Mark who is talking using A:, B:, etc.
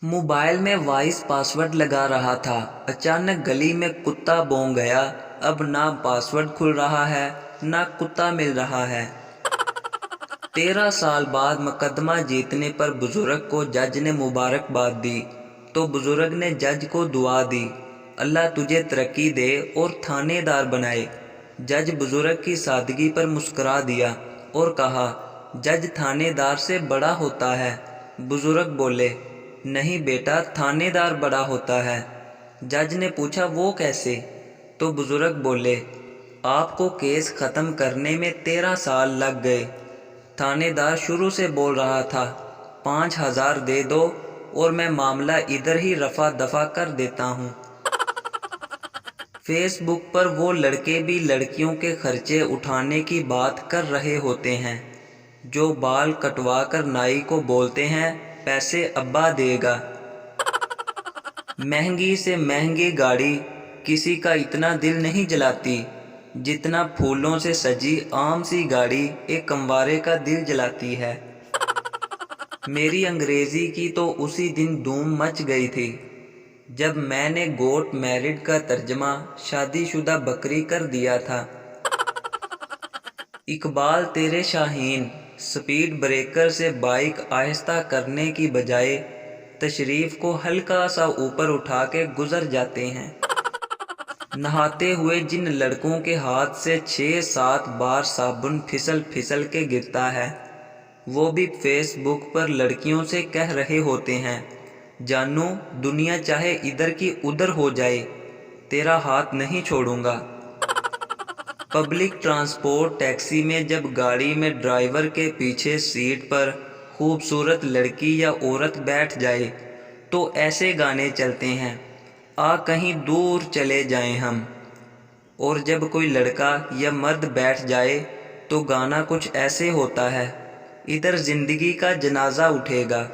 A: Mobile میں voice password لگا رہا تھا، اچانک گلی میں کتا بھونک گیا۔ اب نہ پاسورڈ کھل رہا ہے نہ کتا مل رہا ہے۔ 13 سال بعد مقدمہ جیتنے پر بزرگ کو جج نے مبارکباد دی تو بزرگ نے جج کو دعا دی، اللہ تجھے ترقی دے اور تھانے دار بنائے۔ جج بزرگ کی سادگی پر مسکرا دیا اور کہا، جج تھانے دار سے بڑا ہوتا ہے۔ بزرگ بولے، نہیں بیٹا، تھانے دار بڑا ہوتا ہے۔ جج نے پوچھا، وہ کیسے؟ تو بزرگ بولے، آپ کو کیس ختم کرنے میں 13 سال لگ گئے۔ تھانے دار شروع سے بول رہا تھا، 5000 دے دو اور میں معاملہ ادھر ہی رفع دفع کر دیتا ہوں۔ فیس بک پر وہ لڑکے بھی لڑکیوں کے خرچے اٹھانے کی بات کر رہے ہوتے ہیں جو بال کٹوا کر نائی کو بولتے ہیں، پیسے ابا دے گا۔ مہنگی سے مہنگی گاڑی کسی کا اتنا دل نہیں جلاتی جتنا پھولوں سے سجی عام سی گاڑی ایک کموارے کا دل جلاتی ہے۔ میری انگریزی کی تو اسی دن دھوم مچ گئی تھی جب میں نے گوٹ میرڈ کا ترجمہ شادی شدہ بکری کر دیا تھا۔ اقبال تیرے شاہین سپیڈ بریکر سے بائیک آہستہ کرنے کی بجائے تشریف کو ہلکا سا اوپر اٹھا کے گزر جاتے ہیں۔ نہاتے ہوئے جن لڑکوں کے ہاتھ سے 6-7 بار صابن پھسل پھسل کے گرتا ہے وہ بھی فیس بک پر لڑکیوں سے کہہ رہے ہوتے ہیں، جانو دنیا چاہے ادھر کی ادھر ہو جائے تیرا ہاتھ نہیں چھوڑوں گا۔ پبلک ٹرانسپورٹ ٹیکسی میں جب گاڑی میں ڈرائیور کے پیچھے سیٹ پر خوبصورت لڑکی یا عورت بیٹھ جائے تو ایسے گانے چلتے ہیں، آ کہیں دور چلے جائیں ہم۔ اور جب کوئی لڑکا یا مرد بیٹھ جائے تو گانا کچھ ایسے ہوتا ہے، ادھر زندگی کا جنازہ اٹھے گا۔